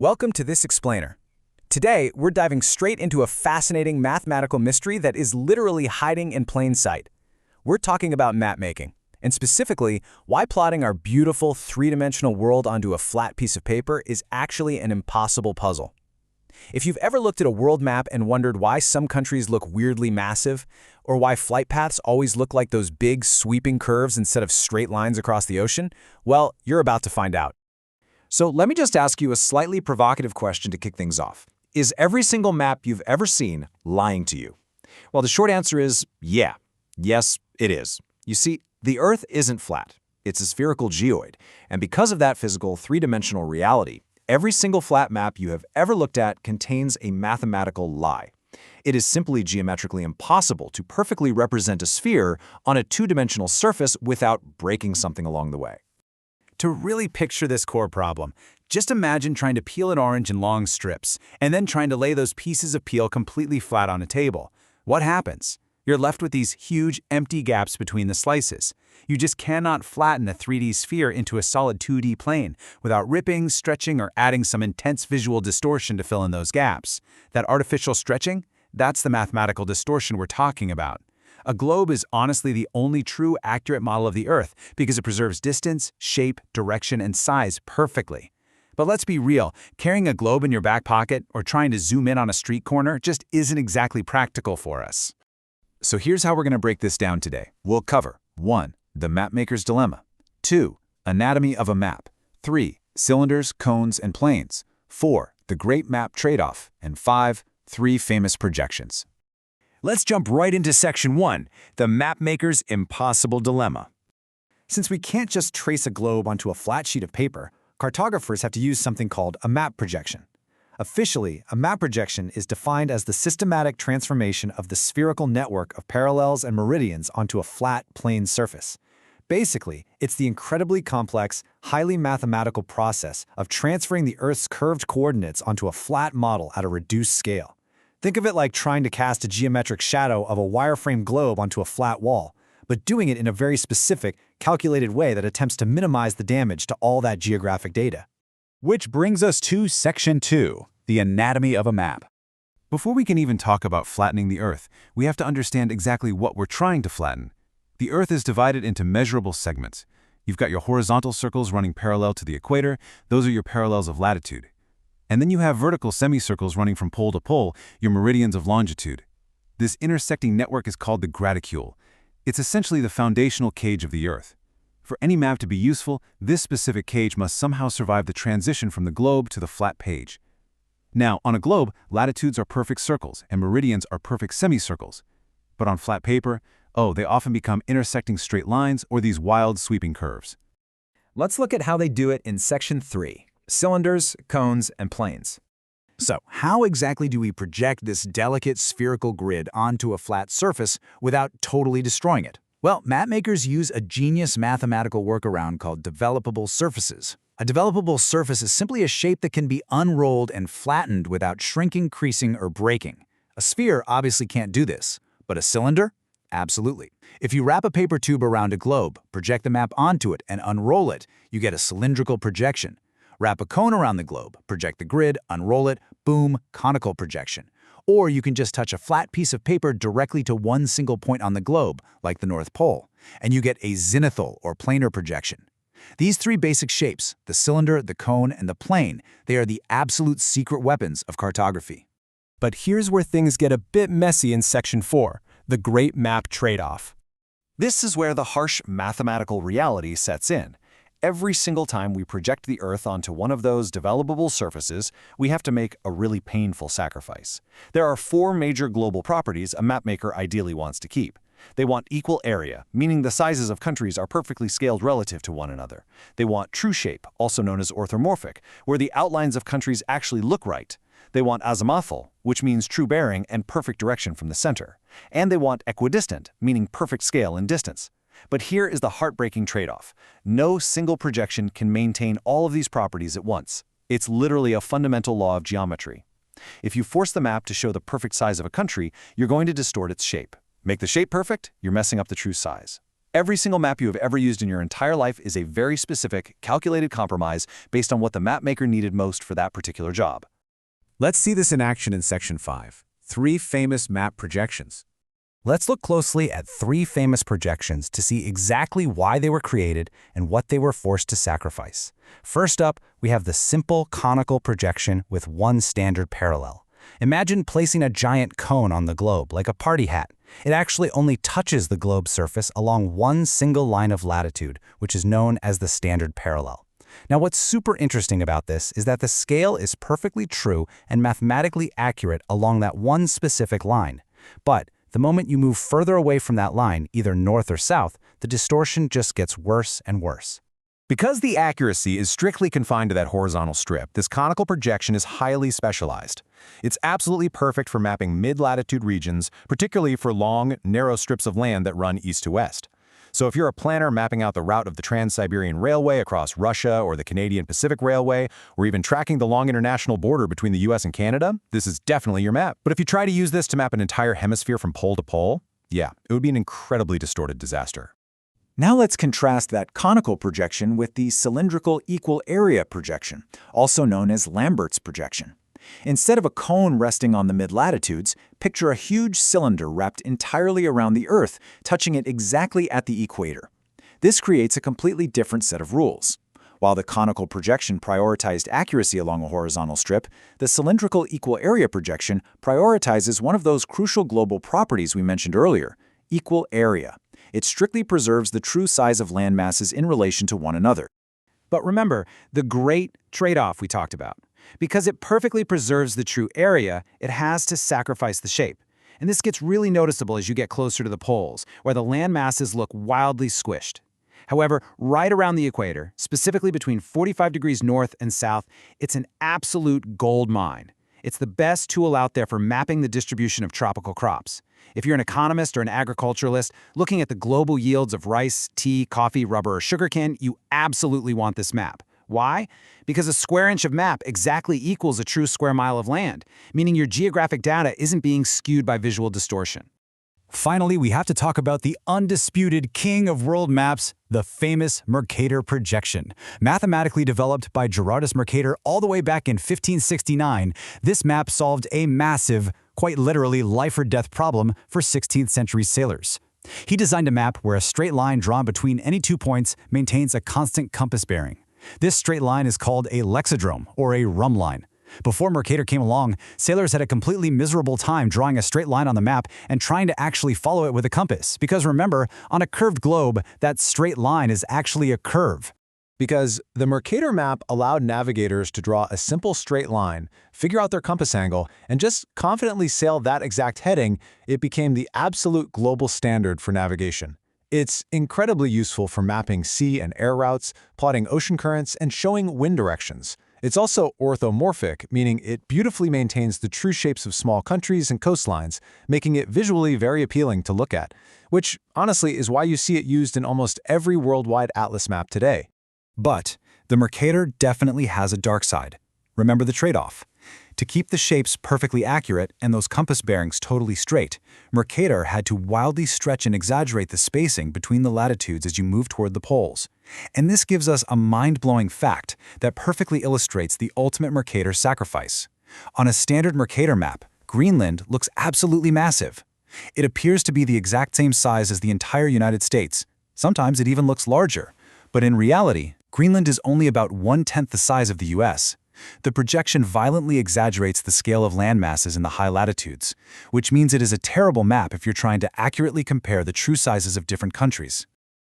Welcome to this explainer. Today, we're diving straight into a fascinating mathematical mystery that is literally hiding in plain sight. We're talking about map making, and specifically, why plotting our beautiful three-dimensional world onto a flat piece of paper is actually an impossible puzzle. If you've ever looked at a world map and wondered why some countries look weirdly massive, or why flight paths always look like those big, sweeping curves instead of straight lines across the ocean, well, you're about to find out. So let me just ask you a slightly provocative question to kick things off. Is every single map you've ever seen lying to you? Well, the short answer is yeah. Yes, it is. You see, the Earth isn't flat. It's a spherical geoid. And because of that physical three-dimensional reality, every single flat map you have ever looked at contains a mathematical lie. It is simply geometrically impossible to perfectly represent a sphere on a two-dimensional surface without breaking something along the way. To really picture this core problem, just imagine trying to peel an orange in long strips, and then trying to lay those pieces of peel completely flat on a table. What happens? You're left with these huge, empty gaps between the slices. You just cannot flatten a 3D sphere into a solid 2D plane without ripping, stretching, or adding some intense visual distortion to fill in those gaps. That artificial stretching? That's the mathematical distortion we're talking about. A globe is honestly the only true accurate model of the Earth because it preserves distance, shape, direction, and size perfectly. But let's be real, carrying a globe in your back pocket or trying to zoom in on a street corner just isn't exactly practical for us. So here's how we're going to break this down today. We'll cover 1. The Mapmaker's Dilemma. 2. Anatomy of a map. 3. Cylinders, cones, and planes. 4. The Great Map Trade-off. And 5. 3 famous projections. Let's jump right into Section 1, the Mapmaker's Impossible Dilemma. Since we can't just trace a globe onto a flat sheet of paper, cartographers have to use something called a map projection. Officially, a map projection is defined as the systematic transformation of the spherical network of parallels and meridians onto a flat, plane surface. Basically, it's the incredibly complex, highly mathematical process of transferring the Earth's curved coordinates onto a flat model at a reduced scale. Think of it like trying to cast a geometric shadow of a wireframe globe onto a flat wall, but doing it in a very specific, calculated way that attempts to minimize the damage to all that geographic data. Which brings us to Section 2, the anatomy of a map. Before we can even talk about flattening the Earth, we have to understand exactly what we're trying to flatten. The Earth is divided into measurable segments. You've got your horizontal circles running parallel to the equator. Those are your parallels of latitude. And then you have vertical semicircles running from pole to pole, your meridians of longitude. This intersecting network is called the graticule. It's essentially the foundational cage of the Earth. For any map to be useful, this specific cage must somehow survive the transition from the globe to the flat page. Now, on a globe, latitudes are perfect circles and meridians are perfect semicircles. But on flat paper, they often become intersecting straight lines or these wild sweeping curves. Let's look at how they do it in Section 3. Cylinders, cones, and planes. So, how exactly do we project this delicate spherical grid onto a flat surface without totally destroying it? Well, mapmakers use a genius mathematical workaround called developable surfaces. A developable surface is simply a shape that can be unrolled and flattened without shrinking, creasing, or breaking. A sphere obviously can't do this, but a cylinder? Absolutely. If you wrap a paper tube around a globe, project the map onto it, and unroll it, you get a cylindrical projection. Wrap a cone around the globe, project the grid, unroll it, boom, conical projection. Or you can just touch a flat piece of paper directly to one single point on the globe, like the North Pole, and you get a zenithal or planar projection. These three basic shapes, the cylinder, the cone, and the plane, they are the absolute secret weapons of cartography. But here's where things get a bit messy in Section 4, the Great Map Trade-off. This is where the harsh mathematical reality sets in. Every single time we project the Earth onto one of those developable surfaces, we have to make a really painful sacrifice. There are 4 major global properties a mapmaker ideally wants to keep. They want equal area, meaning the sizes of countries are perfectly scaled relative to one another. They want true shape, also known as orthomorphic, where the outlines of countries actually look right. They want azimuthal, which means true bearing and perfect direction from the center. And they want equidistant, meaning perfect scale and distance. But here is the heartbreaking trade-off. No single projection can maintain all of these properties at once. It's literally a fundamental law of geometry. If you force the map to show the perfect size of a country, you're going to distort its shape. Make the shape perfect, you're messing up the true size. Every single map you have ever used in your entire life is a very specific, calculated compromise based on what the mapmaker needed most for that particular job. Let's see this in action in Section 5, 3 famous map projections. Let's look closely at 3 famous projections to see exactly why they were created and what they were forced to sacrifice. First up, we have the simple conical projection with one standard parallel. Imagine placing a giant cone on the globe, like a party hat. It actually only touches the globe's surface along one single line of latitude, which is known as the standard parallel. Now, what's super interesting about this is that the scale is perfectly true and mathematically accurate along that one specific line. But the moment you move further away from that line, either north or south, the distortion just gets worse and worse. Because the accuracy is strictly confined to that horizontal strip, this conical projection is highly specialized. It's absolutely perfect for mapping mid-latitude regions, particularly for long, narrow strips of land that run east to west. So if you're a planner mapping out the route of the Trans-Siberian Railway across Russia or the Canadian Pacific Railway, or even tracking the long international border between the US and Canada, this is definitely your map. But if you try to use this to map an entire hemisphere from pole to pole, yeah, it would be an incredibly distorted disaster. Now let's contrast that conical projection with the cylindrical equal area projection, also known as Lambert's projection. Instead of a cone resting on the mid-latitudes, picture a huge cylinder wrapped entirely around the Earth, touching it exactly at the equator. This creates a completely different set of rules. While the conical projection prioritized accuracy along a horizontal strip, the cylindrical equal area projection prioritizes one of those crucial global properties we mentioned earlier, equal area. It strictly preserves the true size of land masses in relation to one another. But remember, the great trade-off we talked about. Because it perfectly preserves the true area, it has to sacrifice the shape. And this gets really noticeable as you get closer to the poles, where the land masses look wildly squished. However, right around the equator, specifically between 45 degrees north and south, it's an absolute gold mine. It's the best tool out there for mapping the distribution of tropical crops. If you're an economist or an agriculturalist looking at the global yields of rice, tea, coffee, rubber, or sugarcane, you absolutely want this map. Why? Because a square inch of map exactly equals a true square mile of land, meaning your geographic data isn't being skewed by visual distortion. Finally, we have to talk about the undisputed king of world maps, the famous Mercator projection. Mathematically developed by Gerardus Mercator all the way back in 1569, this map solved a massive, quite literally life-or-death problem for 16th century sailors. He designed a map where a straight line drawn between any 2 points maintains a constant compass bearing. This straight line is called a lexidrome, or a rum line. Before Mercator came along, sailors had a completely miserable time drawing a straight line on the map and trying to actually follow it with a compass. Because remember, on a curved globe, that straight line is actually a curve. Because the Mercator map allowed navigators to draw a simple straight line, figure out their compass angle, and just confidently sail that exact heading, it became the absolute global standard for navigation. It's incredibly useful for mapping sea and air routes, plotting ocean currents, and showing wind directions. It's also orthomorphic, meaning it beautifully maintains the true shapes of small countries and coastlines, making it visually very appealing to look at, which honestly is why you see it used in almost every worldwide atlas map today. But the Mercator definitely has a dark side. Remember the trade-off. To keep the shapes perfectly accurate and those compass bearings totally straight, Mercator had to wildly stretch and exaggerate the spacing between the latitudes as you move toward the poles. And this gives us a mind-blowing fact that perfectly illustrates the ultimate Mercator sacrifice. On a standard Mercator map, Greenland looks absolutely massive. It appears to be the exact same size as the entire United States. Sometimes it even looks larger. But in reality, Greenland is only about 1/10 the size of the US. The projection violently exaggerates the scale of land masses in the high latitudes, which means it is a terrible map if you're trying to accurately compare the true sizes of different countries.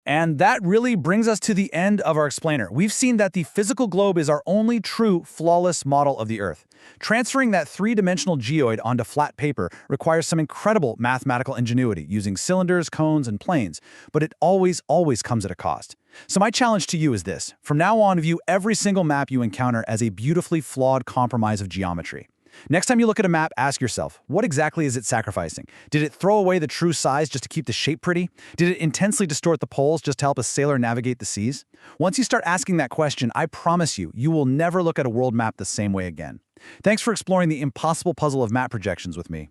And that really brings us to the end of our explainer. We've seen that the physical globe is our only true, flawless model of the Earth. Transferring that three-dimensional geoid onto flat paper requires some incredible mathematical ingenuity using cylinders, cones, and planes, but it always comes at a cost. So my challenge to you is this. From now on, view every single map you encounter as a beautifully flawed compromise of geometry. Next time you look at a map, ask yourself, what exactly is it sacrificing? Did it throw away the true size just to keep the shape pretty? Did it intensely distort the poles just to help a sailor navigate the seas? Once you start asking that question, I promise you, you will never look at a world map the same way again. Thanks for exploring the impossible puzzle of map projections with me.